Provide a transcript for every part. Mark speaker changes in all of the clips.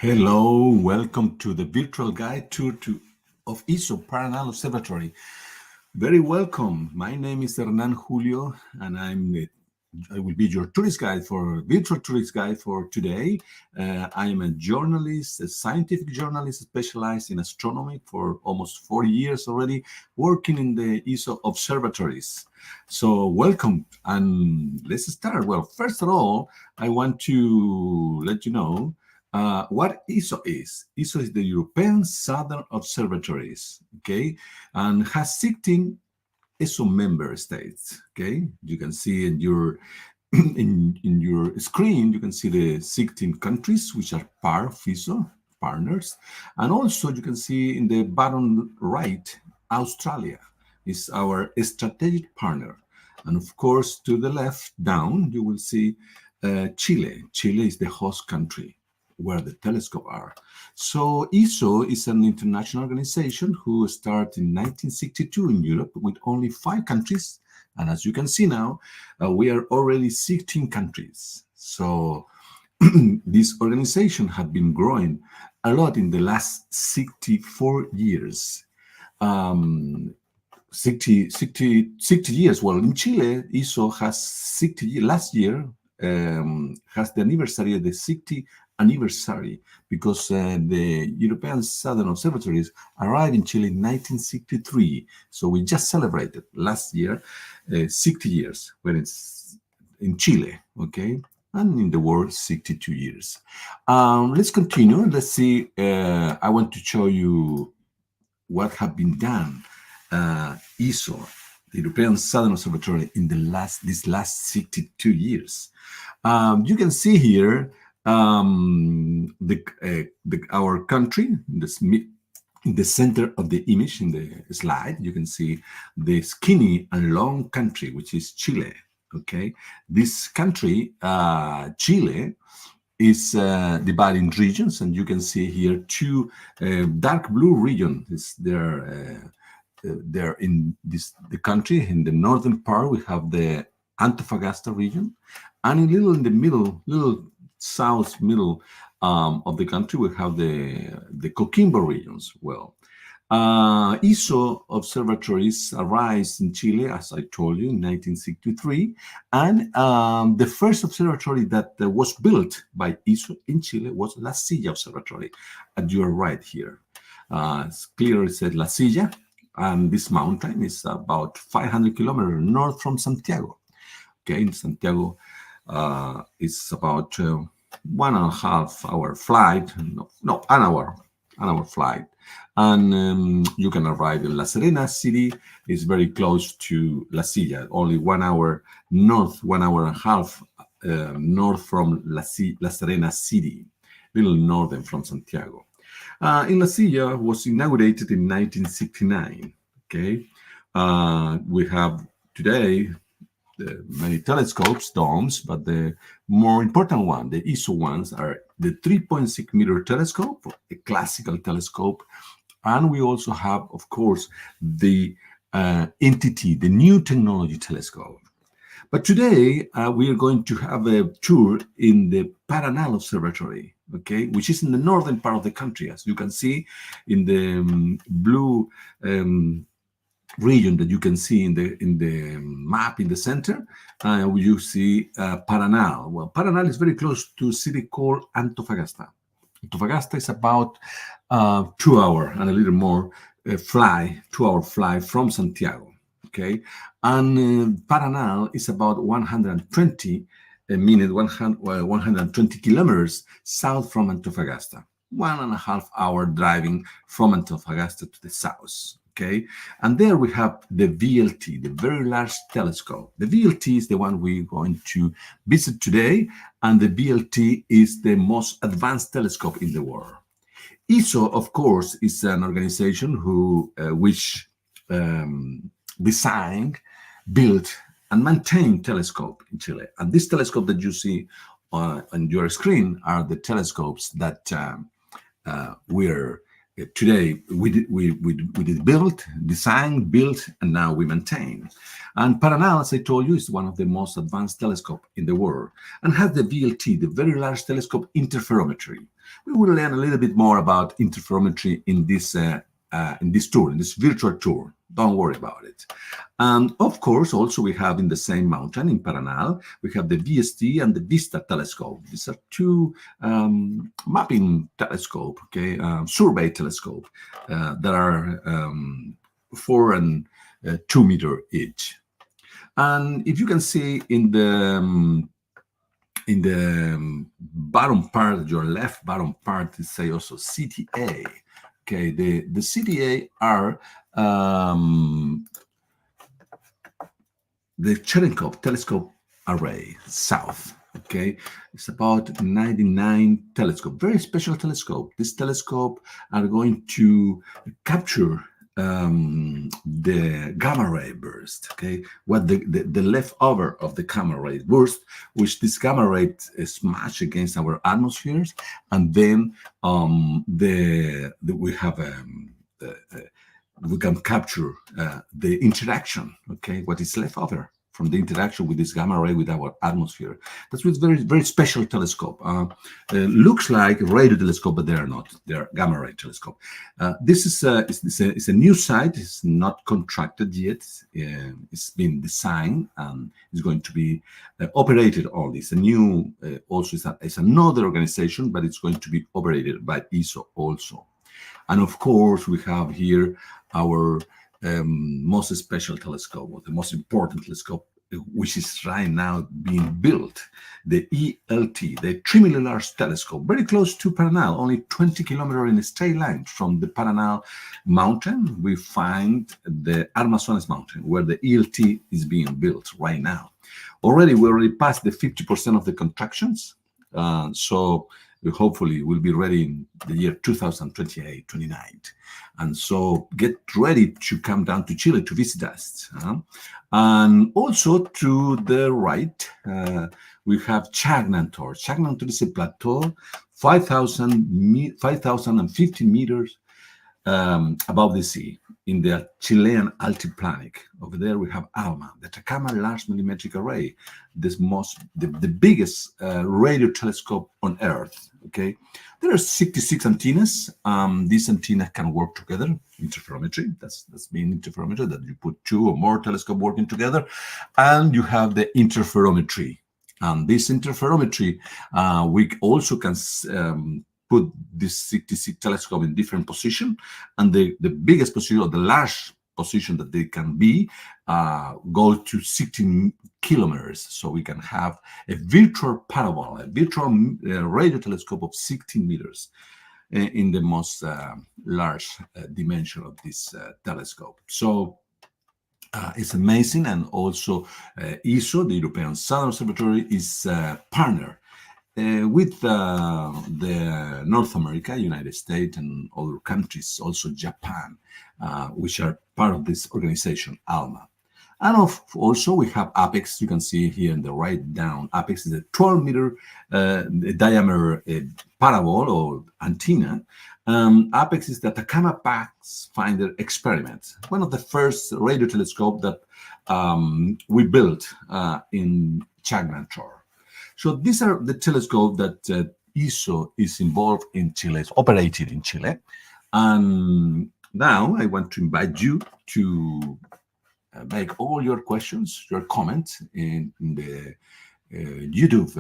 Speaker 1: Hello, welcome to the virtual guide tour of ESO Paranal Observatory. Very welcome. My name is Hernan Julio, and I will be your virtual tourist guide for today. I am a journalist, a scientific journalist specialized in astronomy for almost 40 years already, working in the ESO observatories. So welcome, and let's start. Well, first of all, I want to let you know what ESO is. ESO is the European Southern Observatories, okay, and has 16 ESO member states. Okay, you can see in your in your screen, you can see the 16 countries which are part of ESO partners, and also you can see in the bottom right, Australia is our strategic partner, and of course to the left down you will see Chile. Chile is the host country where the telescope are. So ESO is an international organization who started in 1962 in Europe with only 5 countries. And as you can see now, we are already 16 countries. So this organization had been growing a lot in the last 64 years. 60 years. Well, in Chile, ESO has 60 years. Last year has the anniversary of the 60 anniversary because the European Southern Observatories arrived in Chile in 1963. So we just celebrated last year 60 years when it's in Chile, okay? And in the world, 62 years. Let's continue. Let's see. I want to show you what have been done. ESO, the European Southern Observatory, in these last 62 years. You can see here our country in the center of the image in the slide. You can see the skinny and long country, which is Chile. Okay, this country, Chile, is divided in regions, and you can see here 2 dark blue regions. They're in the country. In the northern part, we have the Antofagasta region, and in the middle south middle of the country, we have the Coquimbo regions. Well, ESO observatories arose in Chile, as I told you, in 1963, and the first observatory that was built by ESO in Chile was La Silla Observatory, and you are right here. It's clearly said La Silla, and this mountain is about 500 kilometers north from Santiago. Okay, in Santiago, it's about 1.5 hour flight. No, an hour flight, and you can arrive in La Serena city. It's very close to La Silla, only 1 hour north, 1.5 hours north from La Serena city, little northern from Santiago. In La Silla was inaugurated in 1969. Okay, we have today many telescopes, domes, but the more important one, the ESO ones, are the 3.6 meter telescope, a classical telescope, and we also have, of course, the NTT, the new technology telescope. But today we are going to have a tour in the Paranal Observatory, okay, which is in the northern part of the country, as you can see in the blue region that you can see in the map in the center. You see Paranal. Well, Paranal is very close to a city called Antofagasta. Antofagasta is about 2 hours and a little more 2-hour flight from Santiago. Okay, and Paranal is about 120 kilometers south from Antofagasta. 1.5 hour driving from Antofagasta to the south. Okay, and there we have the VLT, the Very Large Telescope. The VLT is the one we're going to visit today, and the VLT is the most advanced telescope in the world. ESO, of course, is an organization which designed, built, and maintained telescope in Chile. And this telescope that you see on your screen are the telescopes that today we did build, design, build, and now we maintain. And Paranal, as I told you, is one of the most advanced telescopes in the world and has the VLT, the Very Large Telescope Interferometry. We will learn a little bit more about interferometry in this tour, in this virtual tour. Don't worry about it. And of course, also we have in the same mountain in Paranal, we have the VST and the Vista telescope. These are two mapping telescope, okay, survey telescope that are 4 and 2 meter each. And if you can see in the bottom part, your left bottom part, it say also CTA. Okay, the CTA are the Cherenkov telescope array south. Okay, it's about 99 telescope, very special telescope. This telescope are going to capture the gamma ray burst, okay, what the leftover of the gamma ray burst, which this gamma ray smash against our atmospheres, and then we have we can capture the interaction, okay, what is left over from the interaction with this gamma ray with our atmosphere. That's with very, very special telescope. Looks like a radio telescope, but they are not. They are gamma ray telescope. This is a new site. It's not contracted yet. It's been designed and it's going to be operated on. It's a new, also it's another organization, but it's going to be operated by ESO also. And of course, we have here our most special telescope, or the most important telescope, which is right now being built, the ELT, the Extremely Large Telescope, very close to Paranal, only 20 kilometers in a straight line from the Paranal mountain. We find the Armazones mountain, where the ELT is being built right now. We already passed the 50% of the contractions, so hopefully we'll be ready in the year 2028, 29. And so get ready to come down to Chile to visit us. And also to the right, we have Chagnantor. Chagnantor is a plateau, 5,050 meters above the sea in the Chilean altiplanic. Over there we have ALMA, the Atacama Large Millimetric Array, the biggest radio telescope on Earth. Okay, there are 66 antennas. These antennas can work together. Interferometry, that's mean interferometry, that you put 2 or more telescopes working together, and you have the interferometry. And this interferometry, we also can put this 66 telescope in different position, and the biggest position, or the large position that they can be, go to 16 kilometers. So we can have a virtual parabol, a virtual radio telescope of 16 meters in the most large dimension of this telescope. So it's amazing. And also ESO, the European Southern Observatory, is a partner with the North America, United States, and other countries, also Japan, which are part of this organization, ALMA. And also we have APEX. You can see here in the right down, APEX is a 12-meter diameter parabol or antenna. APEX is the Atacama Pathfinder experiment, one of the first radio telescope that we built in Chagnantor. So these are the telescopes that ESO is involved in Chile, is operated in Chile. And now I want to invite you to make all your questions, your comments in the YouTube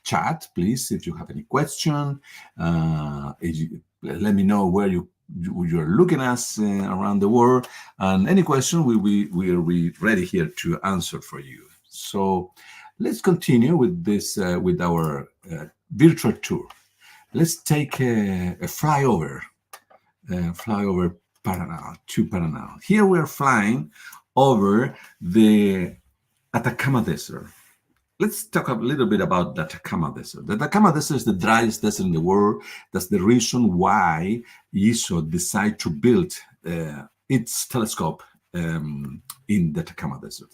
Speaker 1: chat, please. If you have any question, let me know where you're looking at us around the world, and any question we will be ready here to answer for you. So let's continue with this with our virtual tour. Let's take a flyover Paranal to Paranal. Here we are flying over the Atacama Desert. Let's talk a little bit about the Atacama Desert. The Atacama Desert is the driest desert in the world. That's the reason why ESO decided to build its telescope in the Atacama Desert.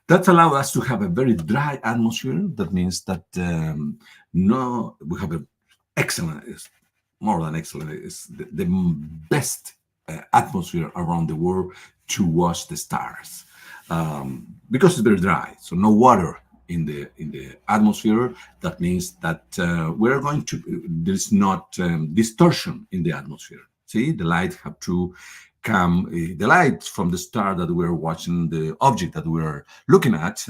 Speaker 1: That allowed us to have a very dry atmosphere. That means that we have an excellent, more than excellent, is the best atmosphere around the world to watch the stars, because it's very dry, so no water in the atmosphere. That means that we're going to there's not distortion in the atmosphere. See, the light have to come. The light from the star that we're watching, the object that we're looking at,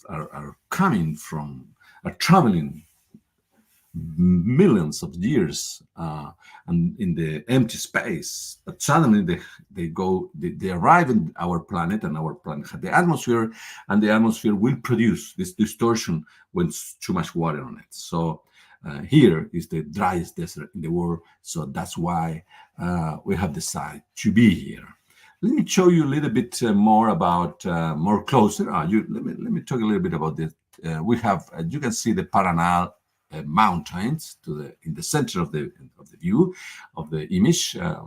Speaker 1: are coming from, are traveling millions of years and in the empty space, but suddenly they arrive in our planet, and our planet has the atmosphere, and the atmosphere will produce this distortion when it's too much water on it. So here is the driest desert in the world, so that's why we have decided to be here. Let me show you a little bit more about more closer. Let me talk a little bit about this. We have, you can see the Paranal mountains in the center of the view of the image. A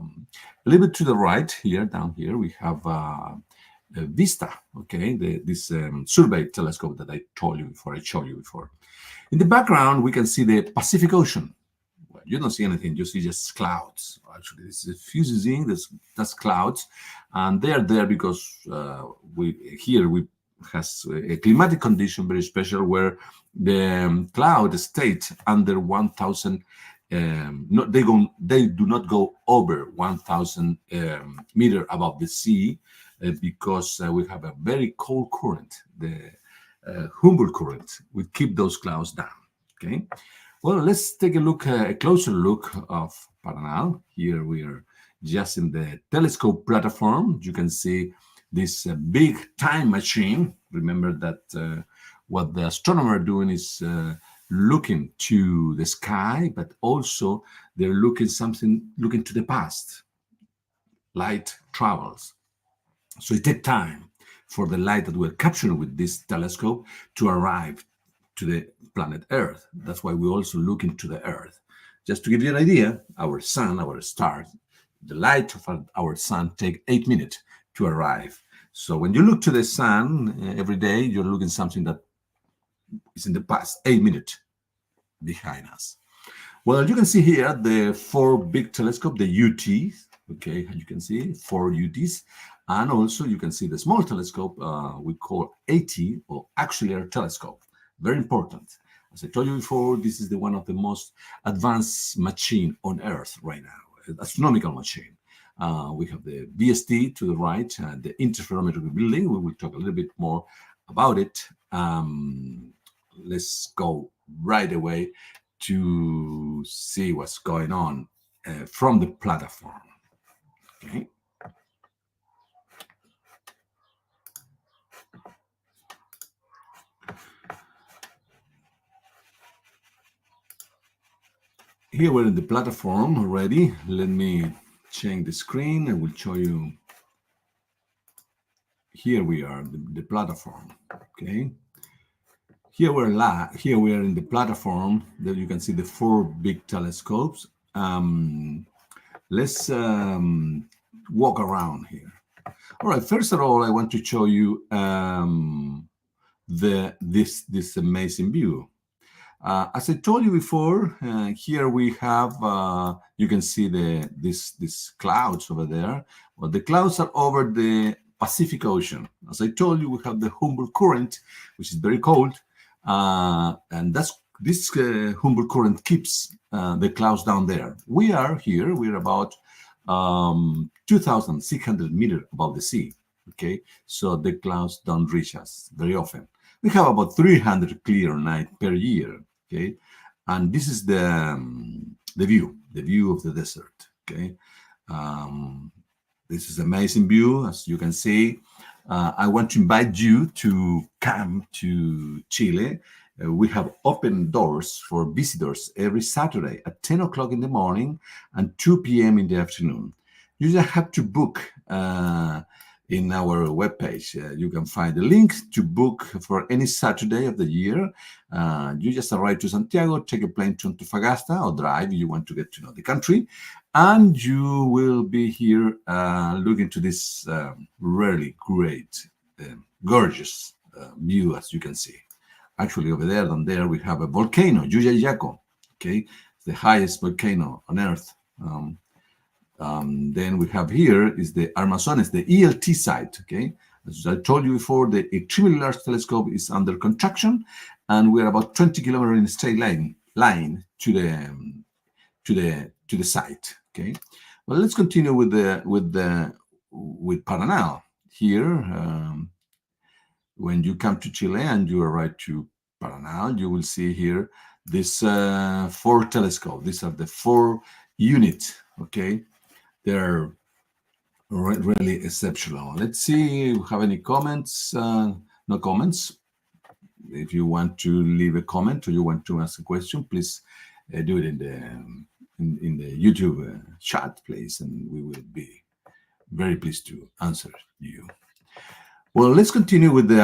Speaker 1: little bit to the right here, down here, we have Vista. Okay, this survey telescope that I told you before. I showed you before. In the background, we can see the Pacific Ocean. Well, you don't see anything; you see just clouds. Actually, this is fusing. That's clouds, and they are there because we has a climatic condition very special where the cloud state under 1,000. They do not go over 1,000 meter above the sea because we have a very cold current. The Humboldt current will keep those clouds down. Okay. Well, let's take a closer look of Paranal. Here we are just in the telescope platform. You can see this big time machine. Remember that what the astronomer are doing is looking to the sky, but also they're looking to the past. Light travels. So it takes time for the light that we're capturing with this telescope to arrive to the planet Earth. That's why we also look into the Earth. Just to give you an idea, our sun, our star, the light of our sun takes 8 minutes to arrive. So when you look to the sun every day, you're looking something that is in the past 8 minutes behind us. Well, you can see here the 4 big telescope, the UTs. Okay, you can see 4 UTs, and also you can see the small telescope we call AT, or Auxiliary Telescope. Very important. As I told you before, this is one of the most advanced machine on Earth right now, astronomical machine. We have the VST to the right, the interferometry building. We will talk a little bit more about it. Let's go right away to see what's going on from the platform. Okay. Here we're in the platform already. Let me change the screen. I will show you. Here we are, the platform. Okay. Here we are in the platform. There you can see the 4 big telescopes. Let's walk around here. All right. First of all, I want to show you this amazing view. As I told you before, here we have you can see these clouds over there. Well, the clouds are over the Pacific Ocean. As I told you, we have the Humboldt current, which is very cold, and this Humboldt current keeps the clouds down there. We are here. We're about 2,600 meters above the sea. Okay, so the clouds don't reach us very often. We have about 300 clear nights per year. Okay, and this is the view of the desert. Okay, this is amazing view, as you can see. I want to invite you to come to Chile. We have open doors for visitors every Saturday at 10 o'clock in the morning and 2 p.m. in the afternoon. You just have to book in our webpage. You can find the link to book for any Saturday of the year. You just arrive to Santiago, take a plane to Antofagasta, or drive if you want to get to know the country, and you will be here looking to this really great, gorgeous view, as you can see. Actually, over there, down there, we have a volcano, Yuyayaco. Okay, the highest volcano on Earth. Then we have here is the Armazones, the ELT site. Okay, As I told you before, the extremely large telescope is under construction, and we're about 20 kilometers in a straight line to the site. Okay, well, let's continue with Paranal. Here, when you come to Chile and you arrive to Paranal, you will see here this 4 telescopes. These are the 4 units. Okay, they're really exceptional. Let's see if we have any comments. No comments. If you want to leave a comment or you want to ask a question, please do it in the YouTube chat, please, and we will be very pleased to answer you. Well, let's continue with the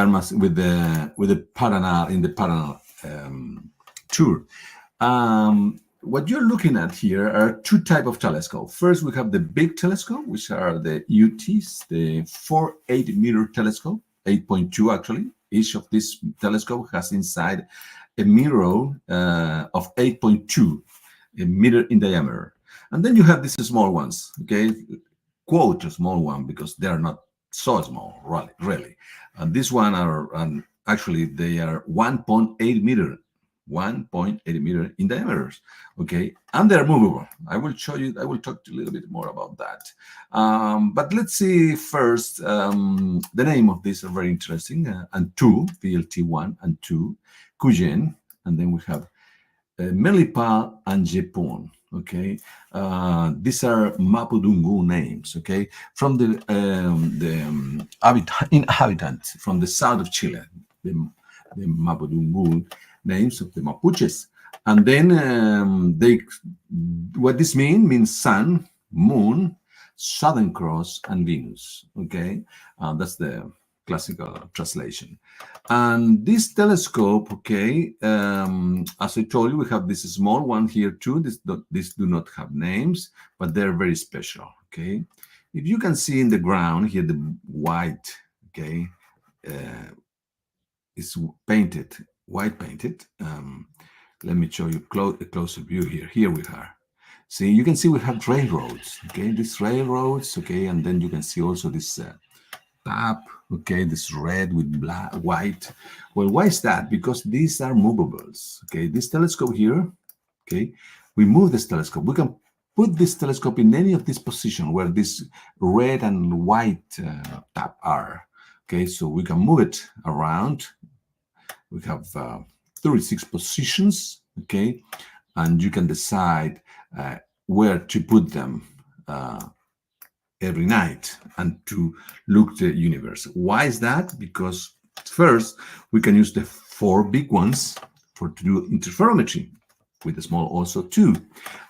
Speaker 1: Paranal in the Paranal tour. What you're looking at here are 2 types of telescope. First, we have the big telescope, which are the UTs, the 4.8-meter telescope, 8.2 actually. Each of these telescope has inside a mirror of 8.2 a meter in diameter. And then you have these small ones, okay? Quote a small one because they are not so small, really. And this one are, actually they are 1.8 meter. 1.8 meter in diameter, okay, and they're movable. I will show you. I will talk a little bit more about that. But let's see first. The name of these are very interesting. And 2 VLT1 and 2 Cuyen, and then we have Melipa and Jepun. Okay, these are Mapudungun names. Okay, from the inhabitant from the south of Chile, the Mapudungun names of the Mapuches. And then what this means sun, moon, Southern Cross, and Venus. Okay, that's the classical translation. And this telescope, okay, as I told you, we have this small one here too. These do not have names, but they're very special. Okay, if you can see in the ground here, the white, okay, is painted. White painted. Let me show you a closer view here. Here we are. See, you can see we have railroads. Okay, these railroads. Okay, and then you can see also this tap. Okay, this red with black, white. Well, why is that? Because these are movables. Okay, this telescope here. Okay, we move this telescope. We can put this telescope in any of these positions where this red and white tap are. Okay, so we can move it around. We have 36 positions, okay, and you can decide where to put them every night and to look the universe. Why is that? Because first we can use the 4 big ones to do interferometry, with the small also 2.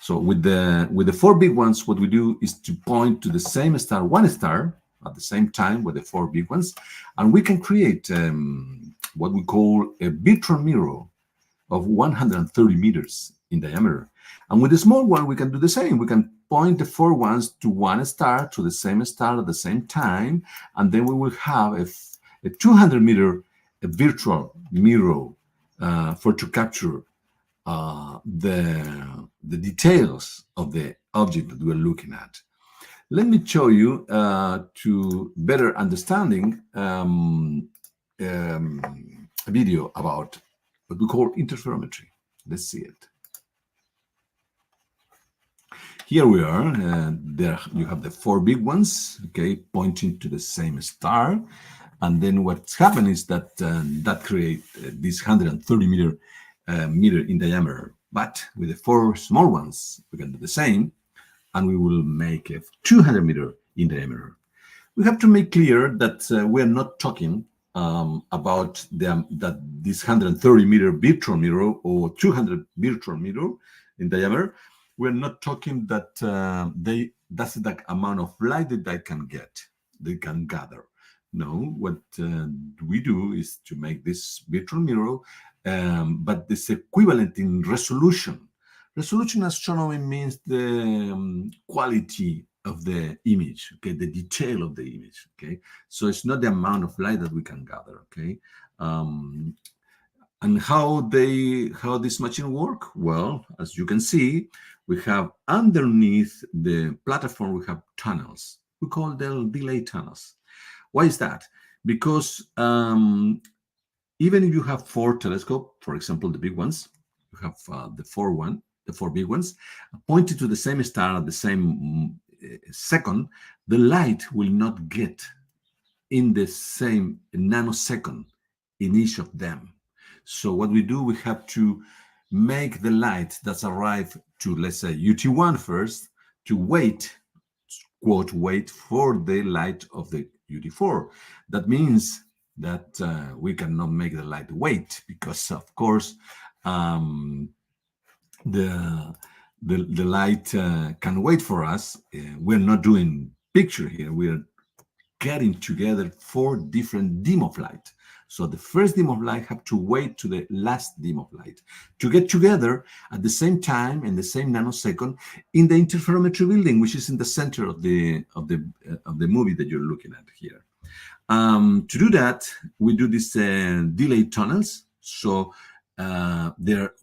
Speaker 1: So with the 4 big ones, what we do is to point to the same star, one star at the same time with the 4 big ones, and we can create what we call a virtual mirror of 130 meters in diameter. And with the small one, we can do the same. We can point the 4 ones to one star, to the same star at the same time, and then we will have a 200-meter virtual mirror to capture the details of the object that we're looking at. Let me show you to better understanding a video about what we call interferometry. Let's see it. Here we are. There you have the 4 big ones, okay, pointing to the same star. And then what's happened is that that create this 130 meter in diameter. But with the 4 small ones, we can do the same, and we will make a 200 meter in diameter. We have to make clear that we are not talking about that this 130 meter virtual mirror or 200 virtual mirror in diameter. We're not talking that that's the amount of light that they can gather. No, what we do is to make this virtual mirror, but this equivalent in resolution. Resolution astronomy means the quality of the image, okay, the detail of the image, okay. So it's not the amount of light that we can gather, okay. And how this machine work? Well, as you can see, we have underneath the platform we have tunnels. We call them delay tunnels. Why is that? because even if you have 4 telescopes, for example, the big ones, you have the four big ones, pointed to the same star at the same second, the light will not get in the same nanosecond in each of them. So what we do, we have to make the light that's arrived to, let's say, UT1 first, to wait, quote, wait for the light of the UT4. That means that we cannot make the light wait because, of course, the light can wait for us. We're not doing picture here. We're getting together 4 different dim of light. So the first dim of light have to wait to the last dim of light to get together at the same time in the same nanosecond in the interferometry building, which is in the center of the movie that you're looking at here. To do that, we do these delay tunnels. So they're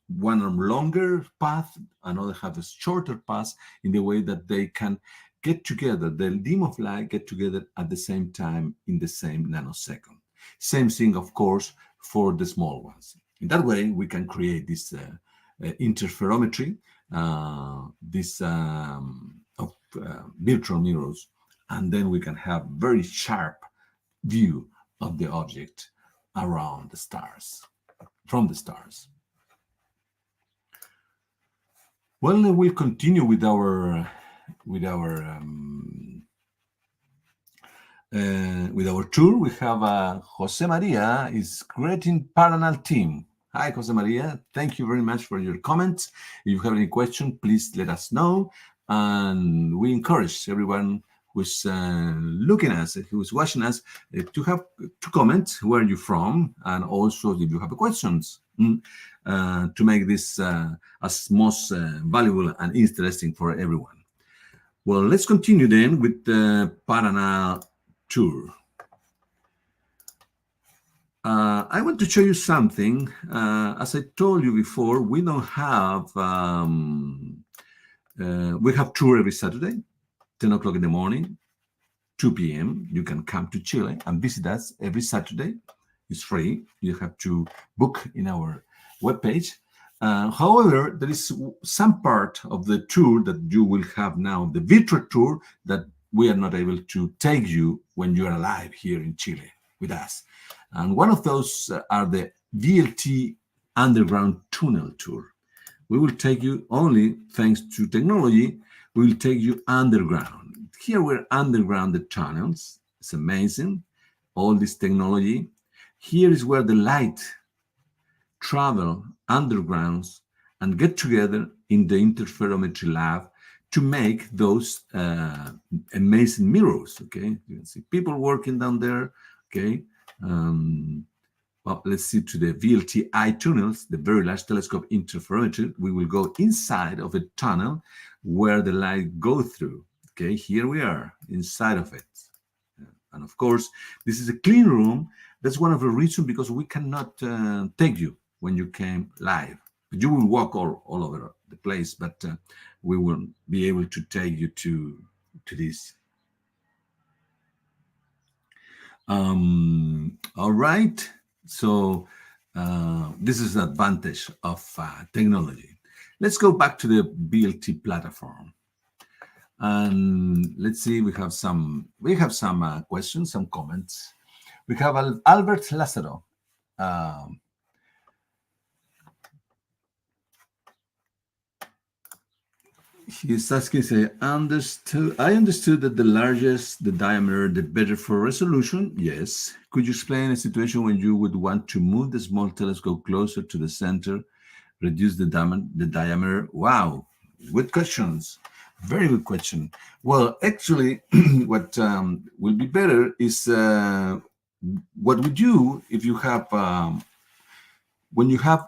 Speaker 1: one of longer path, another have a shorter path in the way that they can get together, the dim of light get together at the same time in the same nanosecond. Same thing, of course, for the small ones. In that way, we can create this interferometry, this of virtual mirrors, and then we can have very sharp view of the object around the stars, from the stars. Well, we'll continue with our tour. We have Jose Maria is greeting Paranal team. Hi, Jose Maria. Thank you very much for your comments. If you have any question, please let us know. And we encourage everyone who's looking at us, who's watching us, to comment where you're from, and also if you have questions, to make this as most valuable and interesting for everyone. Well, let's continue then with the Paranal tour. I want to show you something. As I told you before, we don't have, we have tour every Saturday, 10 o'clock in the morning, 2 p.m. You can come to Chile and visit us every Saturday. It's free. You have to book in our webpage. However, there is some part of the tour that you will have now, the virtual tour, that we are not able to take you when you're alive here in Chile with us. And one of those are the VLT underground tunnel tour. We will take you only thanks to technology. We will take you underground. Here we're underground the tunnels. It's amazing. All this technology. Here is where the light travel undergrounds and get together in the interferometry lab to make those amazing mirrors. Okay, you can see people working down there. Okay, well, let's see to the VLTI tunnels, the Very Large Telescope Interferometry. We will go inside of a tunnel where the light go through. Okay, here we are inside of it, and of course this is a clean room. That's one of the reasons because we cannot take you when you came live. You will walk all over the place, but we won't be able to take you to this. All right. So this is the advantage of technology. Let's go back to the BLT platform. And let's see, we have some questions, some comments. We have Albert Lázaro. He's asking, say, I understood that the larger the diameter, the better for resolution. Yes. Could you explain a situation when you would want to move the small telescope closer to the center, reduce the diameter? Wow, good questions. Very good question. Well, actually, what will be better is what we do if you have, when you have,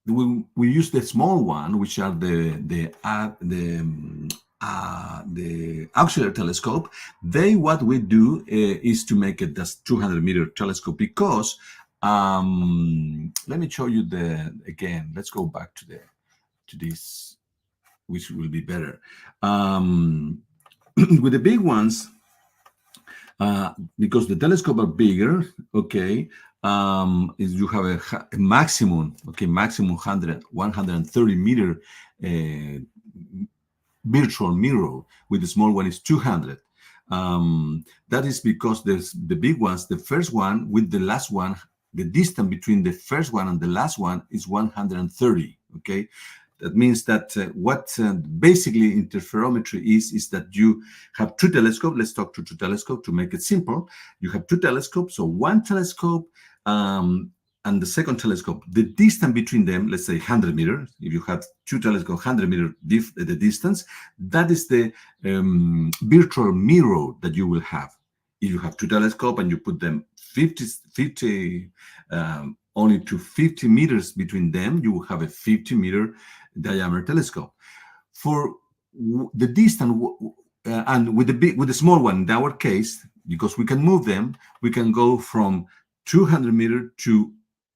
Speaker 1: we use the small one, which are the auxiliary telescope. What we do is to make it this 200-meter telescope because let me show you again. Let's go back to this, which will be better. With the big ones, because the telescope are bigger, okay, is you have a maximum, okay, maximum 130 meter virtual mirror. With the small one is 200. That is because there's the big ones, the first one with the last one, the distance between the first one and the last one is 130, okay? That means that what basically interferometry is that you have two telescopes. Let's talk to two telescopes to make it simple. You have two telescopes, so one telescope and the second telescope. The distance between them, let's say 100 meters. If you have two telescopes, 100 meter the distance, that is the virtual mirror that you will have. If you have two telescopes and you put them 50 only to 50 meters between them, you will have a 50-meter diameter telescope. For the distance and with the small one, in our case, because we can move them, we can go from 200 meters to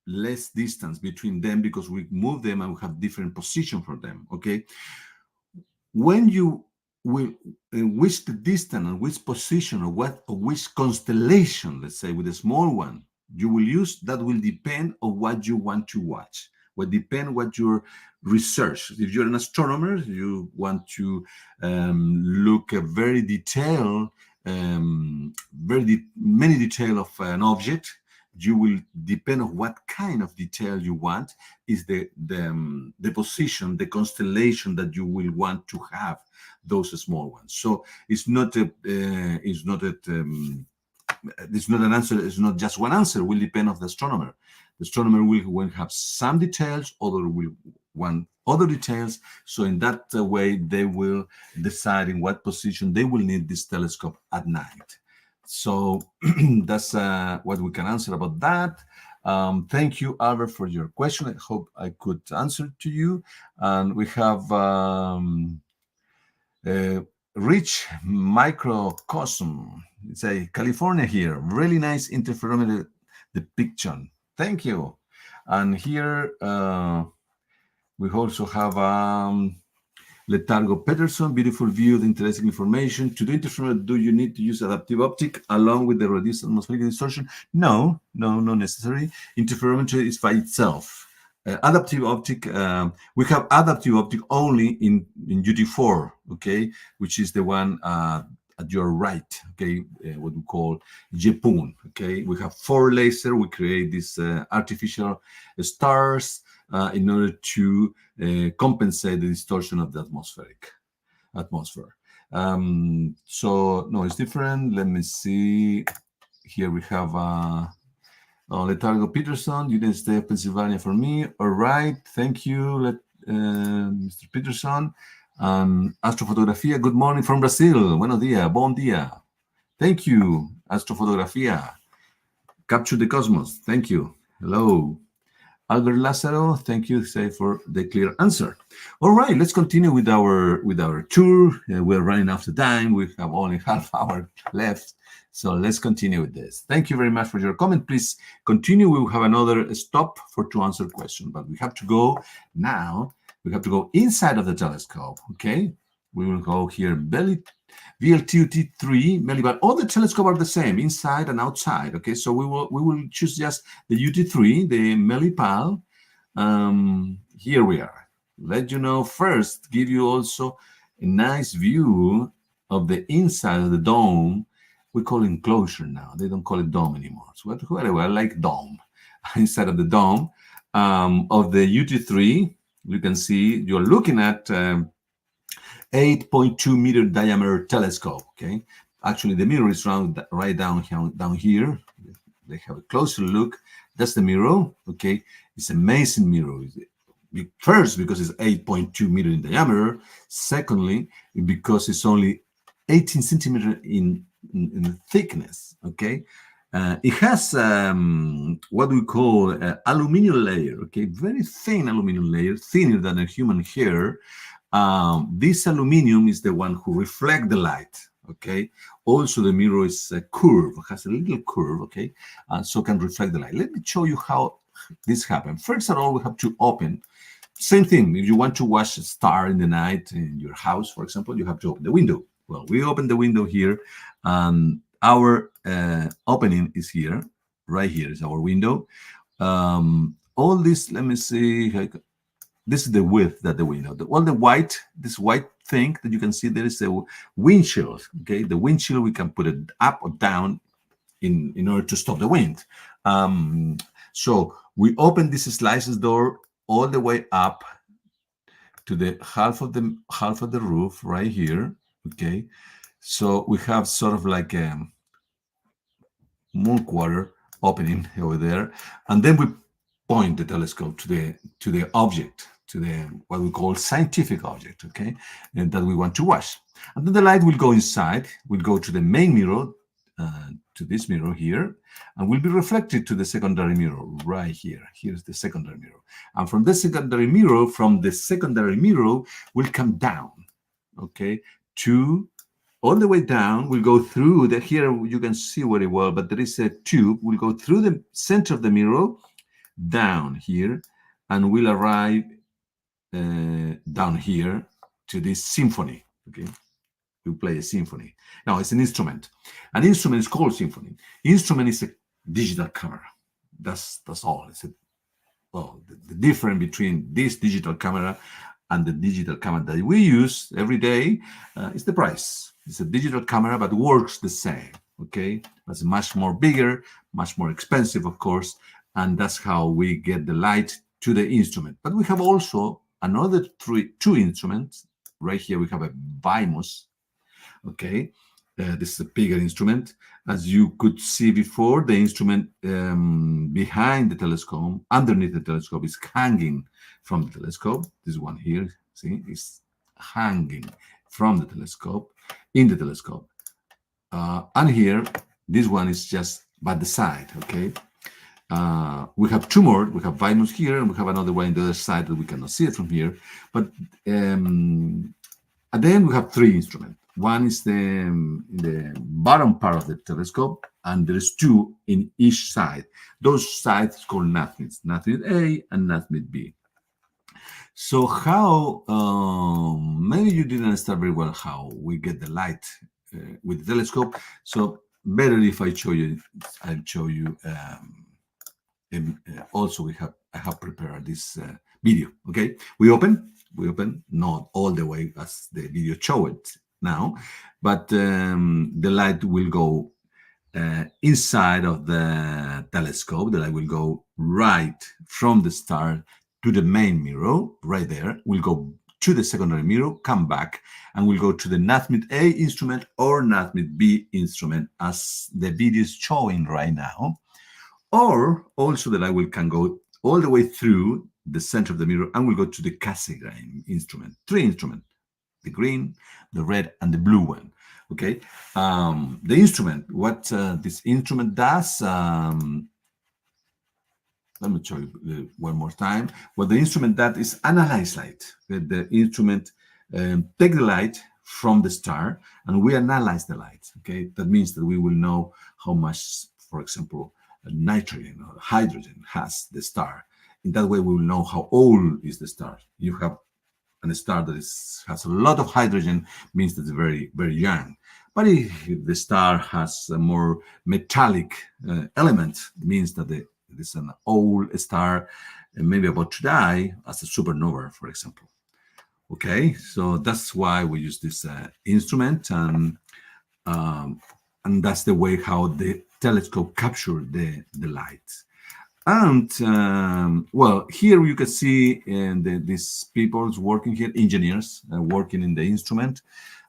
Speaker 1: less distance between them because we move them and we have different position for them. Okay, when you will which the distance and which position or which constellation, let's say with a small one, you will use, that will depend on what you want to watch. Will depend what your research. If you're an astronomer, you want to look at very detailed, many detail of an object. You will depend on what kind of detail you want. Is the position, the constellation that you will want to have those small ones. So it's not an answer. It's not just one answer. It will depend on the astronomer. The astronomer will have some details, other will want other details. So in that way, they will decide in what position they will need this telescope at night. So that's what we can answer about that. Thank you, Albert, for your question. I hope I could answer to you. And we have Rich Microcosm. Say California here. Really nice interferometer depiction. Thank you. And here we also have Letargo Peterson, beautiful view, interesting information. To do interferometry, do you need to use adaptive optic along with the reduced atmospheric distortion? No, not necessary. Interferometry is by itself. Adaptive optic, we have adaptive optic only in UT4, okay, which is the one at your right, okay, what we call JPUN, okay. We have 4 lasers. We create these artificial stars in order to compensate the distortion of the atmosphere. So no, it's different. Let me see. Here we have Letargo Peterson. You didn't stay in Pennsylvania for me. All right, thank you, Mr. Peterson. Astrofotografía, good morning from Brazil. Buenos días, bom dia. Thank you, Astrofotografía. Capture the cosmos. Thank you. Hello. Albert Lazaro, thank you, say, for the clear answer. All right, let's continue with our tour. We're running out of time. We have only half hour left. So let's continue with this. Thank you very much for your comment. Please continue. We will have another stop to answer question, but we have to go now. We have to go inside of the telescope, okay? We will go here, VLT-UT3, but all the telescopes are the same, inside and outside, okay? So we will choose just the UT3, the Melipal. Here we are. Let you know first, give you also a nice view of the inside of the dome. We call it enclosure now. They don't call it dome anymore. So whatever, I like dome. Inside of the dome of the UT3, you can see you're looking at 8.2 meter diameter telescope. Okay, actually the mirror is right down here. They have a closer look. That's the mirror. Okay, it's an amazing mirror. First, because it's 8.2 meter in diameter. Secondly, because it's only 18 centimeter in thickness. Okay. It has what we call aluminum layer, okay, very thin aluminum layer, thinner than a human hair. This aluminum is the one who reflects the light, okay. Also, the mirror is a curve, has a little curve, okay, so can reflect the light. Let me show you how this happens. First of all, we have to open. Same thing, if you want to watch a star in the night in your house, for example, you have to open the window. Well, we open the window here, and our opening is here, right here is our window. All this, let me see, this is the width that the window, all the white, this white thing that you can see, there is a windshield. Okay, the windshield, we can put it up or down in order to stop the wind. So we open this slices door all the way up to the half of the roof right here. Okay, so we have sort of like a moon quarter opening over there, and then we point the telescope to the object, to the what we call scientific object, okay, and that we want to watch. And then the light will go inside, will go to the main mirror, to this mirror here, and will be reflected to the secondary mirror right here. Here's the secondary mirror, and from the secondary mirror will come down, okay, to all the way down. We'll go through the, here you can see very well, but there is a tube. We'll go through the center of the mirror down here, and we'll arrive down here to this symphony. Okay, we play a symphony. Now it's an instrument. An instrument is called symphony. Instrument is a digital camera. That's all. It's the difference between this digital camera and the digital camera that we use every day is the price. It's a digital camera, but works the same. Okay, it's much more bigger, much more expensive, of course, and that's how we get the light to the instrument. But we have also another two instruments. Right here we have a VIMOS. Okay, this is a bigger instrument. As you could see before, the instrument behind the telescope, underneath the telescope, is hanging from the telescope. This one here, see, is hanging from the telescope, in the telescope. And here, this one is just by the side, okay? We have two more. We have VIMOS here, and we have another one on the other side that we cannot see it from here. But at the end, we have three instruments. One is in the bottom part of the telescope, and there's two in each side. Those sides called NATMIDs, NATMID A and NATMID B. So how, maybe you didn't understand very well how we get the light with the telescope. So better if I show you, I'll show you. Also, I have prepared this video. Okay, we open, not all the way as the video showed now, but the light will go inside of the telescope. The light will go right from the star to the main mirror, right there. We'll go to the secondary mirror, come back, and we'll go to the NATMID A instrument or NATMID B instrument, as the video is showing right now. Or also the light can go all the way through the center of the mirror, and we'll go to the Cassegrain instrument. Three instruments: the green, the red, and the blue one. Okay, the instrument, what this instrument does, let me show you one more time. What the instrument does is analyze light. The instrument take the light from the star, and we analyze the light. Okay, that means that we will know how much, for example, nitrogen or hydrogen has the star. In that way, we will know how old is the star. You have a star that has a lot of hydrogen, means that it's very, very young. But if the star has a more metallic element, means that it is an old star, and maybe about to die, as a supernova, for example. Okay, so that's why we use this instrument, and that's the way how the telescope captures the light. And well, here you can see these people working here, engineers working in the instrument.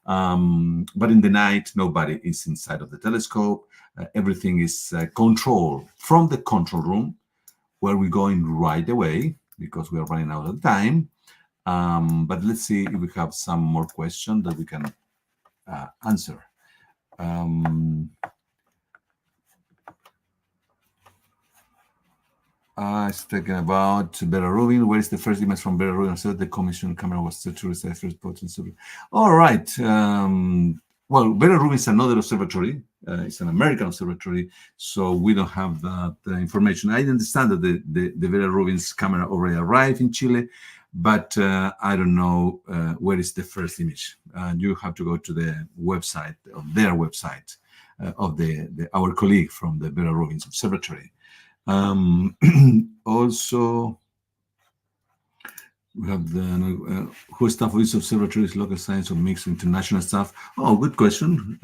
Speaker 1: But in the night, nobody is inside of the telescope. Everything is controlled from the control room, where we're going right away because we are running out of time. But let's see if we have some more questions that we can answer. It's talking about Vera Rubin. Where is the first image from Vera Rubin? So the commission camera was set to receive first potency. All right. Well, Vera Rubin is another observatory. It's an American observatory, so we don't have that information. I understand that the Vera Rubin's camera already arrived in Chile, but I don't know where is the first image. You have to go to the website, their website, of our colleague from the Vera Rubin's Observatory. Also, we have the who staff of this observatory is local science or mixed international staff. Oh, good question.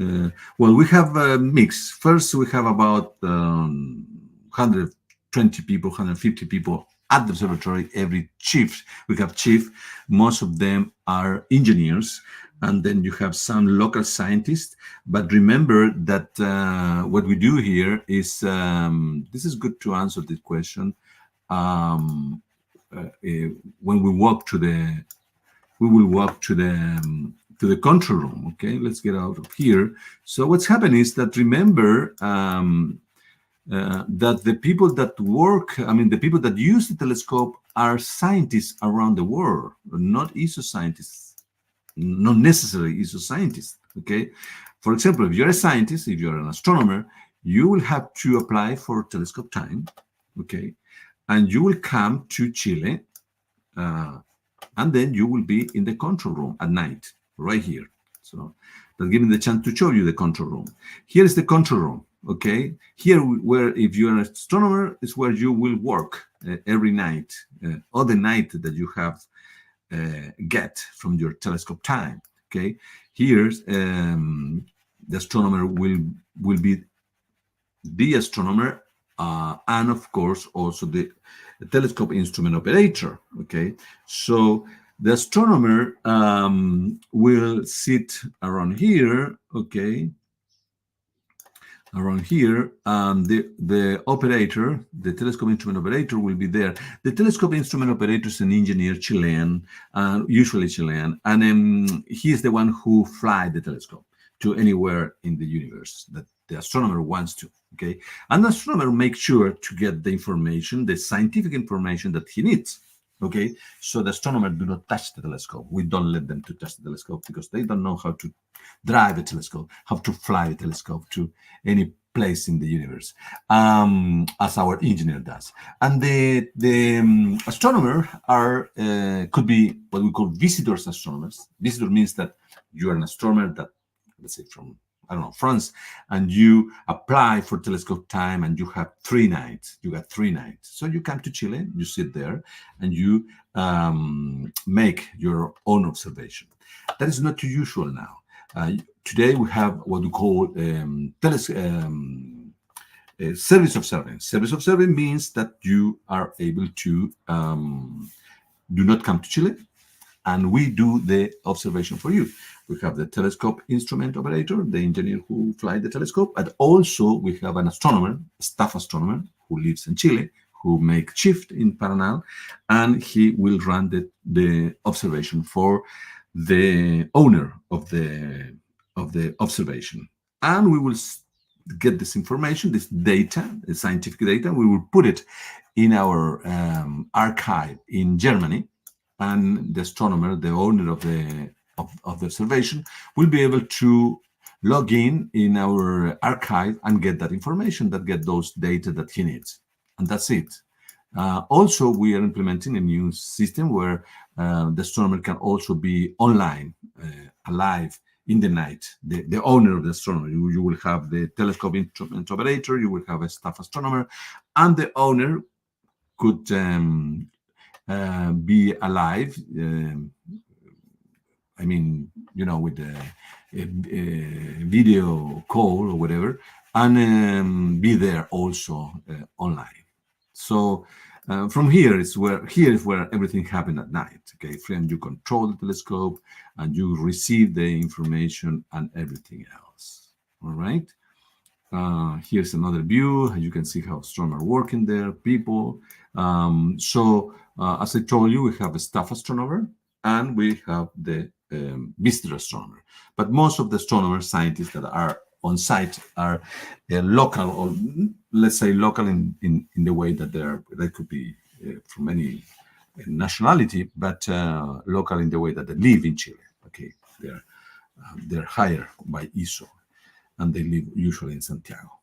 Speaker 1: Well, we have a mix. First, we have about 120 people, 150 people at the observatory. Every chief, we have chief. Most of them are engineers, and then you have some local scientists. But remember that what we do here is this is good to answer this question. When we walk to the, we will walk to the control room. Okay, let's get out of here. So what's happened is that remember that the people that work, I mean, the people that use the telescope are scientists around the world, not ESO scientists, not necessarily ESO scientists. Okay, for example, if you're a scientist, if you're an astronomer, you will have to apply for telescope time. Okay. And you will come to Chile, and then you will be in the control room at night, right here. So that gives me the chance to show you the control room. Here is the control room, okay? Here, where if you're an astronomer, is where you will work every night, or the night that you have get from your telescope time, okay? Here's the astronomer will be the astronomer, and of course also the telescope instrument operator. Okay, so the astronomer will sit around here. Okay, around here, the operator, the telescope instrument operator, will be there. The telescope instrument operator is an engineer, Chilean, usually Chilean, and he is the one who flies the telescope to anywhere in the universe that the astronomer wants to. Okay, and the astronomer makes sure to get the information, the scientific information that he needs. Okay, so the astronomer do not touch the telescope. We don't let them to touch the telescope because they don't know how to drive a telescope, how to fly a telescope to any place in the universe, as our engineer does. And the astronomer are could be what we call visitors astronomers. Visitor means that you are an astronomer that, let's say, from, I don't know, France, and you apply for telescope time and you have 3 nights. You got 3 nights. So you come to Chile, you sit there, and you make your own observation. That is not too usual now. Today we have what we call service observing. Service observing means that you are able to do not come to Chile, and we do the observation for you. We have the telescope instrument operator, the engineer who flies the telescope, and also we have an astronomer, staff astronomer, who lives in Chile, who makes shift in Paranal, and he will run the observation for the owner of the observation. And we will get this information, this data, the scientific data, we will put it in our archive in Germany, and the astronomer, the owner of the observation, will be able to log in our archive and get that information, that get those data that he needs, and that's it. Also, we are implementing a new system where the astronomer can also be online, alive in the night. The owner of the astronomer, you will have the telescope instrument operator, you will have a staff astronomer, and the owner could be alive. I mean, you know, with a video call or whatever, and be there also online. So from here is where everything happened at night. Okay, friend, you control the telescope and you receive the information and everything else. All right. Here's another view. You can see how astronomers working there, people. As I told you, we have a staff astronomer and we have the visitor astronomer. But most of the astronomers, scientists that are on site are local, or let's say local in the way that they could be from any nationality, but local in the way that they live in Chile. Okay, they're hired by ESO, and they live usually in Santiago.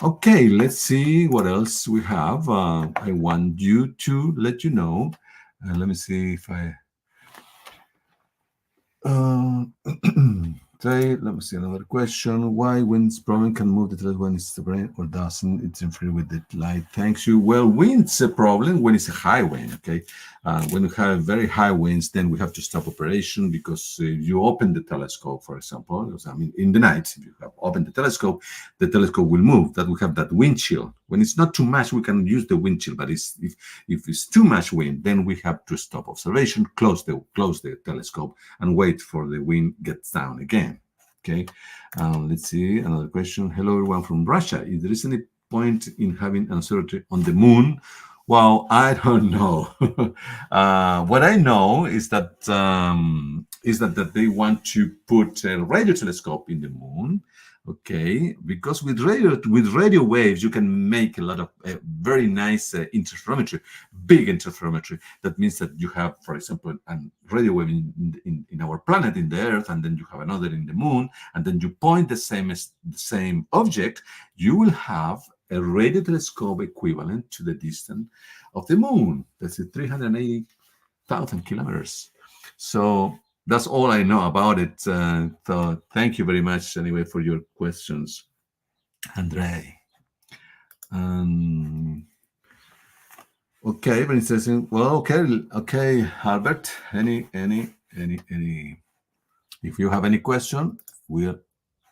Speaker 1: Okay, let's see what else we have. I want you to let you know. Let me see if I. Let me see another question. Why wind's problem can move the telescope when it's the brain or doesn't? It's interfere with the light. Thanks you. Well, wind's a problem when it's a high wind, okay? When we have very high winds, then we have to stop operation because you open the telescope, for example. I mean, in the night, if you have opened the telescope will move. That we have that wind chill. When it's not too much, we can use the wind chill. But if it's too much wind, then we have to stop observation, close the telescope, and wait for the wind gets down again. Okay, let's see another question. Hello, everyone from Russia. Is there any point in having an observatory on the moon? Well, I don't know. What I know is that they want to put a radio telescope in the moon. Okay, because with radio waves you can make a lot of very nice interferometry, big interferometry. That means that you have, for example, a radio wave in our planet, in the Earth, and then you have another in the moon, and then you point the same object. You will have a radio telescope equivalent to the distance of the moon. That's 380,000 kilometers. So that's all I know about it. So thank you very much anyway for your questions, Andre. Okay, very interesting. Well, okay, Albert. Any? If you have any question, we're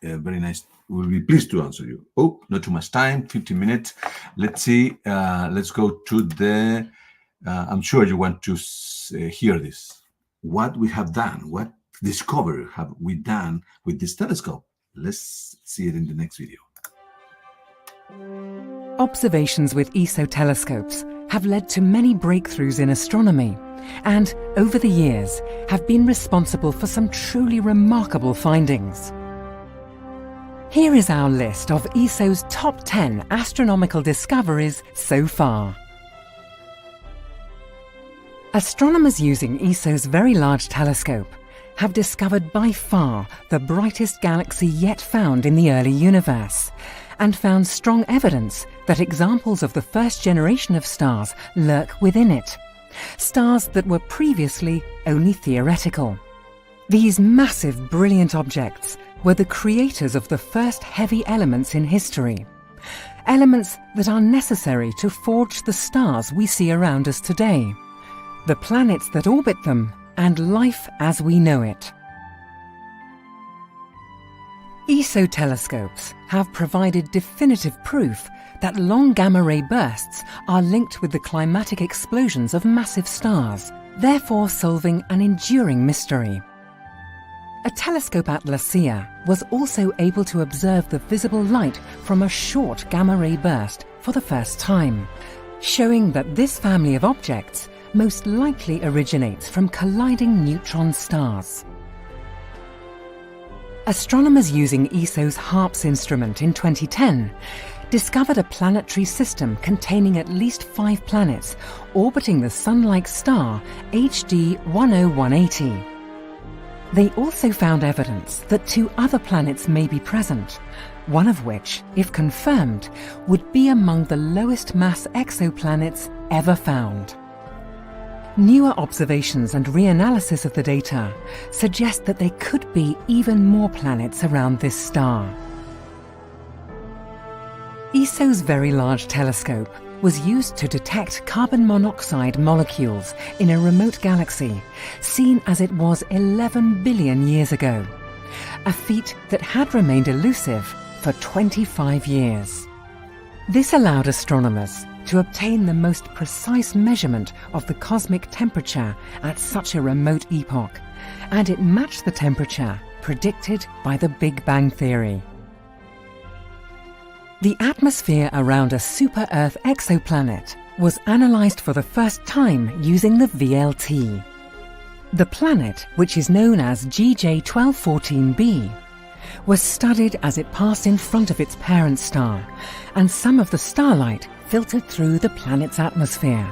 Speaker 1: very nice. We'll be pleased to answer you. Oh, not too much time. 15 minutes. Let's see. Let's go to the. I'm sure you want to hear this. What we have done, what discovery have we done with this telescope? Let's see it in the next video.
Speaker 2: Observations with ESO telescopes have led to many breakthroughs in astronomy and, over the years, have been responsible for some truly remarkable findings. Here is our list of ESO's top 10 astronomical discoveries so far. Astronomers using ESO's Very Large Telescope have discovered by far the brightest galaxy yet found in the early universe, and found strong evidence that examples of the first generation of stars lurk within it, stars that were previously only theoretical. These massive, brilliant objects were the creators of the first heavy elements in history, elements that are necessary to forge the stars we see around us today, the planets that orbit them, and life as we know it. ESO telescopes have provided definitive proof that long gamma-ray bursts are linked with the climatic explosions of massive stars, therefore solving an enduring mystery. A telescope at Lucia was also able to observe the visible light from a short gamma-ray burst for the first time, showing that this family of objects most likely originates from colliding neutron stars. Astronomers using ESO's HARPS instrument in 2010 discovered a planetary system containing at least 5 planets orbiting the Sun-like star HD 10180. They also found evidence that 2 other planets may be present, one of which, if confirmed, would be among the lowest mass exoplanets ever found. Newer observations and reanalysis of the data suggest that there could be even more planets around this star. ESO's Very Large Telescope was used to detect carbon monoxide molecules in a remote galaxy, seen as it was 11 billion years ago, a feat that had remained elusive for 25 years. This allowed astronomers to obtain the most precise measurement of the cosmic temperature at such a remote epoch, and it matched the temperature predicted by the Big Bang theory. The atmosphere around a super-Earth exoplanet was analysed for the first time using the VLT. The planet, which is known as GJ1214b, was studied as it passed in front of its parent star, and some of the starlight filtered through the planet's atmosphere.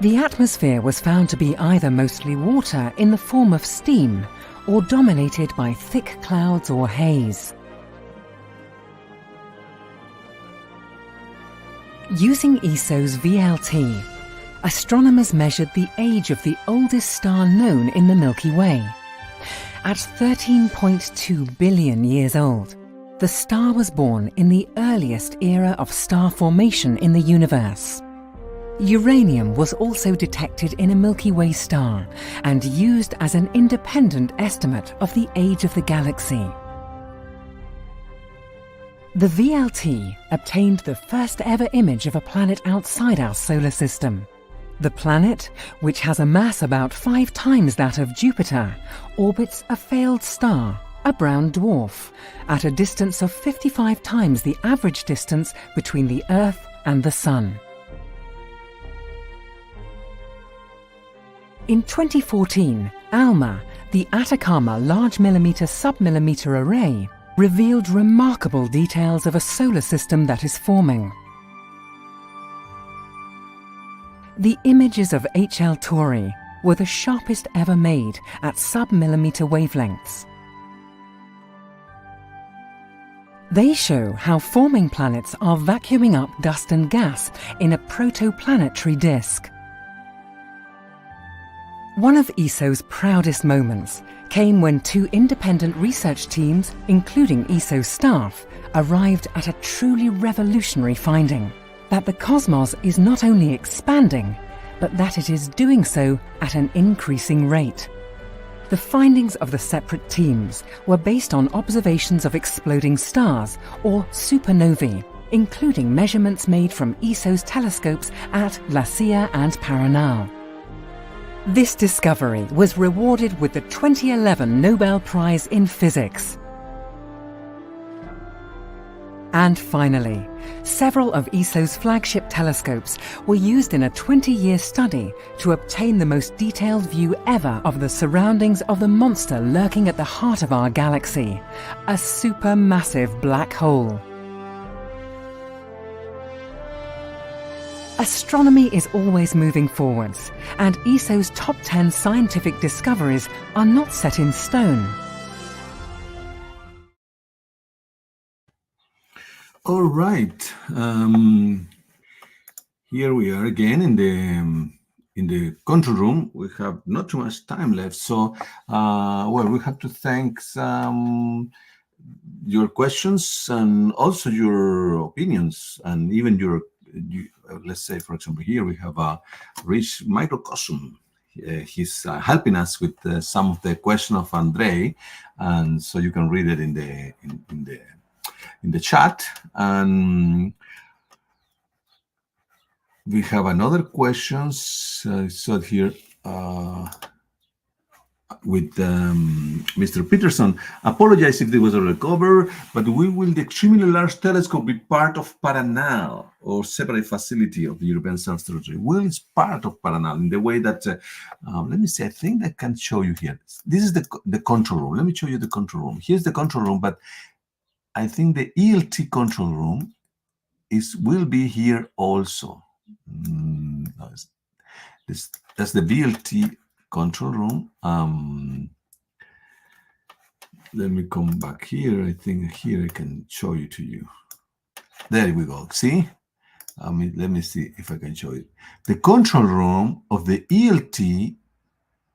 Speaker 2: The atmosphere was found to be either mostly water in the form of steam or dominated by thick clouds or haze. Using ESO's VLT, astronomers measured the age of the oldest star known in the Milky Way, At 13.2 billion years old, the star was born in the earliest era of star formation in the universe. Uranium was also detected in a Milky Way star and used as an independent estimate of the age of the galaxy. The VLT obtained the first ever image of a planet outside our solar system. The planet, which has a mass about 5 times that of Jupiter, orbits a failed star, a brown dwarf, at a distance of 55 times the average distance between the Earth and the Sun. In 2014, ALMA, the Atacama Large Millimeter Submillimeter Array, revealed remarkable details of a solar system that is forming. The images of HL Tauri were the sharpest ever made at sub-millimeter wavelengths. They show how forming planets are vacuuming up dust and gas in a protoplanetary disk. One of ESO's proudest moments came when 2 independent research teams, including ESO staff, arrived at a truly revolutionary finding: that the cosmos is not only expanding, but that it is doing so at an increasing rate. The findings of the separate teams were based on observations of exploding stars, or supernovae, including measurements made from ESO's telescopes at La Silla and Paranal. This discovery was rewarded with the 2011 Nobel Prize in Physics. And finally, several of ESO's flagship telescopes were used in a 20-year study to obtain the most detailed view ever of the surroundings of the monster lurking at the heart of our galaxy, a supermassive black hole. Astronomy is always moving forwards, and ESO's top 10 scientific discoveries are not set in stone.
Speaker 1: All right. Here we are again in the control room. We have not too much time left, so well, we have to thank your questions and also your opinions, and even your let's say, for example, here we have a rich microcosm. He's helping us with some of the question of Andre, and so you can read it in the chat. And we have another questions. So here with Mr. Peterson. Apologize if there was a recover, but will the extremely large telescope be part of Paranal or separate facility of the European Observatory? Well, it's part of Paranal in the way that, let me see, I think I can show you here. This is the control room. Let me show you the control room. Here's the control room, but I think the ELT control room will be here also. That's the VLT control room. Let me come back here. I think here I can show you to you. There we go. See? Let me see if I can show it. The control room of the ELT,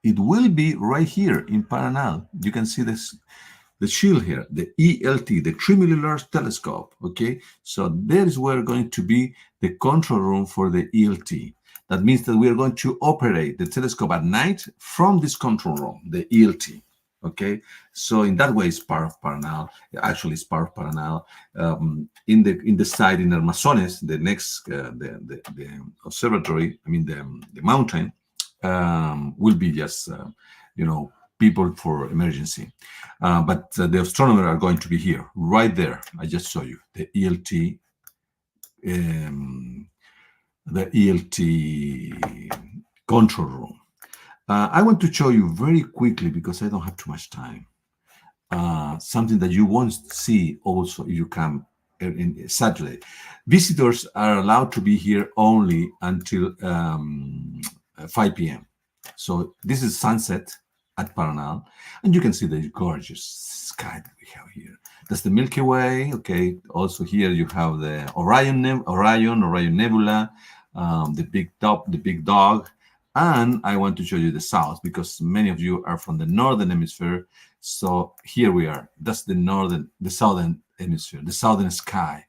Speaker 1: it will be right here in Paranal. You can see this, the shield here, the ELT, the extremely large telescope. Okay, so there is where going to be the control room for the ELT. That means that we are going to operate the telescope at night from this control room, the ELT. Okay, so in that way, it's part of Paranal. Actually, it's part of Paranal. In the side in Armazones, the next the observatory, I mean the mountain, will be just people for emergency. But the astronomers are going to be here, right there. I just show you the ELT. The ELT control room. I want to show you very quickly, because I don't have too much time, something that you won't see also if you come in Saturday. Visitors are allowed to be here only until 5 p.m. So this is sunset at Paranal, and you can see the gorgeous sky that we have here. That's the Milky Way. Okay. Also here you have the Orion Nebula, the big dog, And I want to show you the south because many of you are from the northern hemisphere. So here we are. That's the southern hemisphere, the southern sky.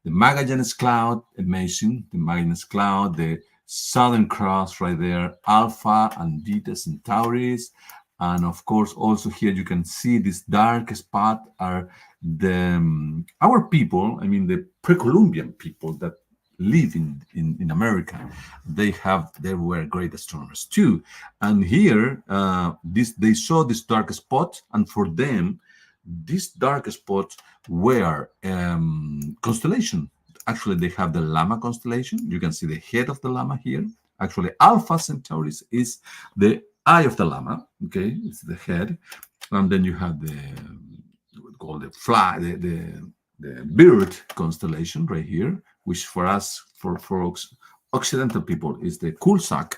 Speaker 1: The Magallanes Cloud, amazing. The Magallanes Cloud, the Southern Cross right there, Alpha and Beta Centauris. And of course, also here you can see this dark spot are the our people, I mean the pre-Columbian people that live in America. They were great astronomers too. And here they saw this dark spot, and for them these dark spots were constellation. Actually, they have the Llama constellation. You can see the head of the Llama here. Actually, Alpha Centauris is the eye of the Llama. Okay, it's the head, and then you have the called the fly, the bird constellation right here, which for us, for Occidental people, is the Coolsack.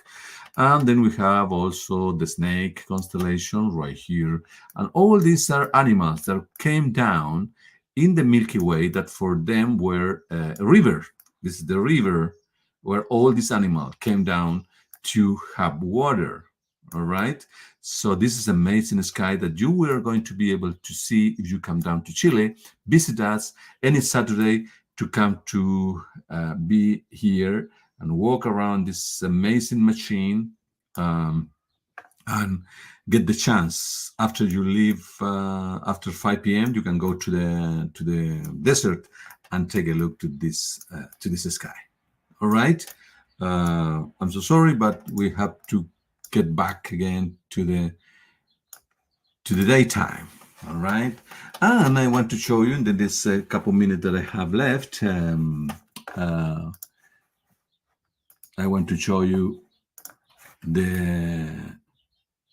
Speaker 1: And then we have also the snake constellation right here. And all these are animals that came down in the Milky Way that for them were a river. This is the river where all these animals came down to have water. All right. So this is amazing sky that you are going to be able to see if you come down to Chile. Visit us any Saturday to come to be here and walk around this amazing machine and get the chance. After you leave after 5 p.m., you can go to the desert and take a look to this sky. All right. I'm so sorry, but we have to get back again to the daytime. All right. And I want to show you in this couple minutes that I have left. I want to show you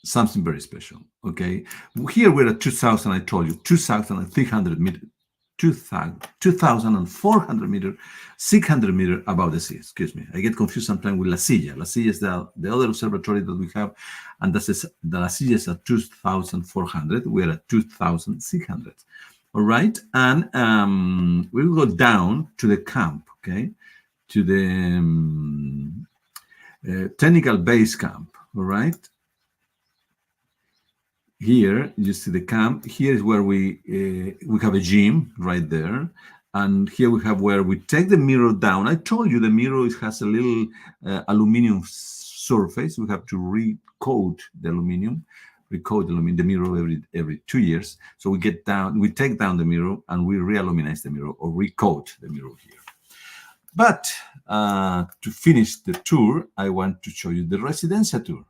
Speaker 1: something very special. Okay, here we're at 2,000. I told you 2,300 meters, 2,400 meters, 600 meters above the sea. Excuse me, I get confused sometimes with La Silla. La Silla is the other observatory that we have, and that is the La Silla is at 2,400. We're at 2,600. All right, and we will go down to the camp. Okay, to the technical base camp. All right. Here you see the camp. Here is where we have a gym right there, and here we have where we take the mirror down. I told you the mirror has a little aluminum surface. We have to recoat the mirror every 2 years. So we take down the mirror and we re-illuminize the mirror or recoat the mirror here. But to finish the tour, I want to show you the Residencia tour.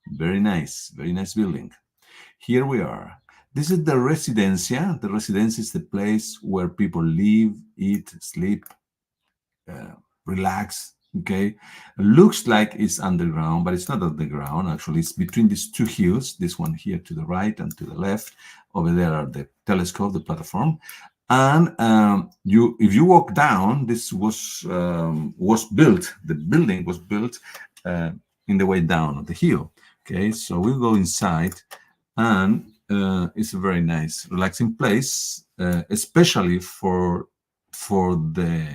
Speaker 1: Very nice building. Here we are. This is the Residencia. The Residencia is the place where people live, eat, sleep, relax. Okay, looks like it's underground, but it's not underground. Actually, it's between these two hills. This one here to the right and to the left. Over there are the telescope, the platform. And if you walk down, this was built. The building was built in the way down of the hill. Okay, so we'll go inside, and it's a very nice, relaxing place, especially for the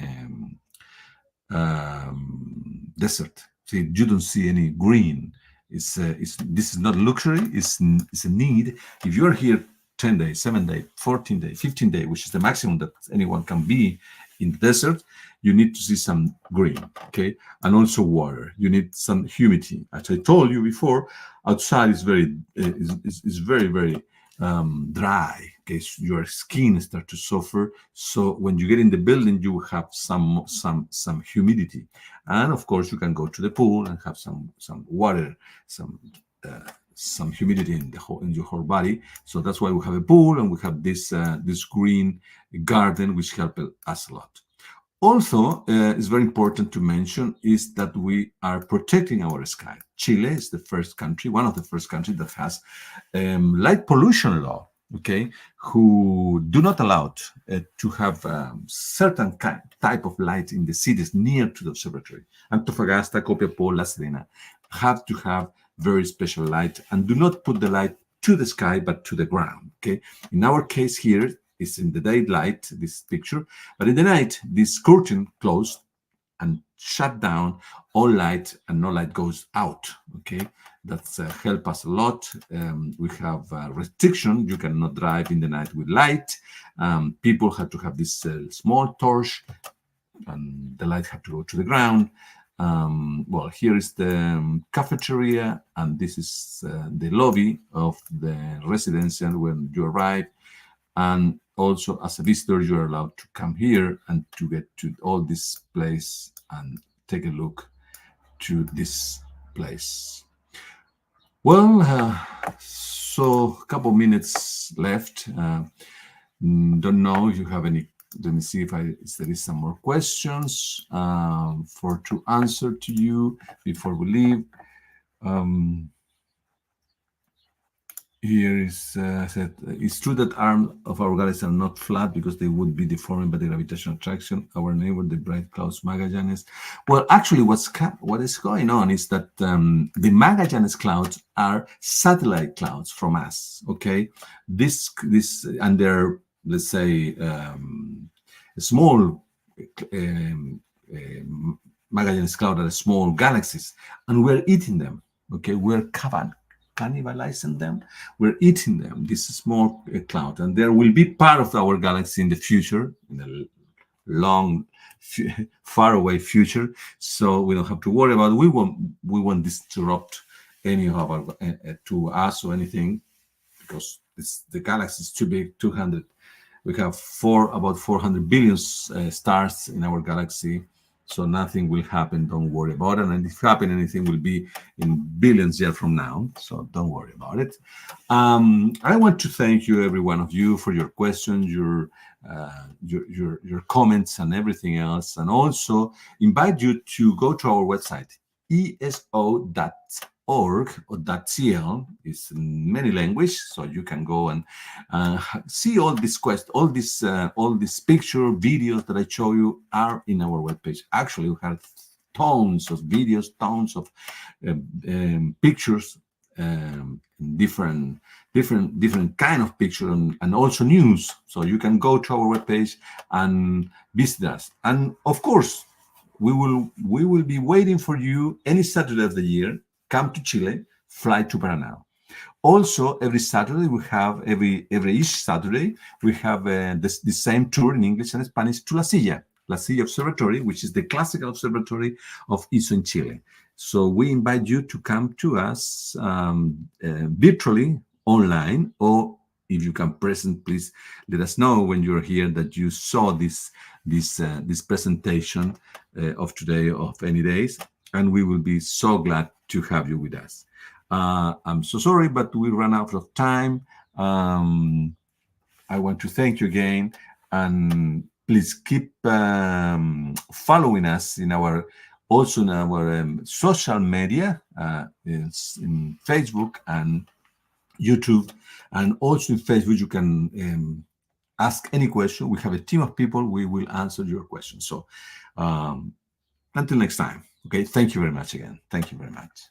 Speaker 1: desert. See, you don't see any green. This is not luxury. It's a need. If you are here 10 days, 7 days, 14 days, 15 days, which is the maximum that anyone can be in the desert, you need to see some green, okay? And also water. You need some humidity. As I told you before, outside is very dry. Okay, so your skin starts to suffer. So when you get in the building, you have some humidity, and of course you can go to the pool and have some water, some humidity in your whole body. So that's why we have a pool and we have this green garden, which helps us a lot. Also, it's very important to mention is that we are protecting our sky. Chile is the first country, one of the first countries that has light pollution law, okay, who do not allow to have certain type of light in the cities near to the observatory. Antofagasta, Copiapó, La Serena have to have very special light and do not put the light to the sky, but to the ground, okay? In our case here, it's in the daylight, this picture, but in the night, this curtain closed and shut down all light and no light goes out. Okay, that's help us a lot. We have restriction. You cannot drive in the night with light. People had to have this small torch, and the light had to go to the ground. Well, here is the cafeteria, and this is the lobby of the Residencia when you arrive. And also, as a visitor, you're allowed to come here and to get to all this place and take a look to this place. Well, so a couple minutes left. Don't know if you have any. Let me see if there is some more questions to answer to you before we leave. Here is said, it's true that arms of our galaxy are not flat because they would be deformed by the gravitational attraction. Our neighbor, the bright clouds Magallanes. Well, actually, what is going on is that the Magallanes clouds are satellite clouds from us. Okay, this and they're, let's say, small Magallanes cloud are small galaxies, and we're eating them. Okay, we're cannibalizing them. We're eating them. This is small cloud, and there will be part of our galaxy in the future, in a long, far away future. So we don't have to worry about it. We won't disrupt any of our to us or anything, because the galaxy is too big. 200. We have about 400 billion stars in our galaxy. So nothing will happen. Don't worry about it. And if happen, anything will be in billions years from now. So don't worry about it. I want to thank you, every one of you, for your questions, your comments, and everything else. And also invite you to go to our website, ESO.org or .cl. It's in many languages, so you can go and see all these questions, all these picture videos that I show you are in our webpage. Actually, we have tons of videos, tons of pictures, different kind of picture, and also news. So you can go to our webpage and visit us. And of course, we will be waiting for you any Saturday of the year. Come to Chile, fly to Paranal. Also, every Saturday each Saturday we have the same tour in English and Spanish to La Silla Observatory, which is the classical observatory of ESO in Chile. So we invite you to come to us virtually, online, or if you can present, please let us know when you're here that you saw this presentation of today, of any days, and we will be so glad to have you with us. I'm so sorry, but we ran out of time. I want to thank you again, and please keep following us in our social media, in Facebook and YouTube, and also in Facebook you can ask any question. We have a team of people. We will answer your questions. So until next time. Okay, thank you very much again. Thank you very much.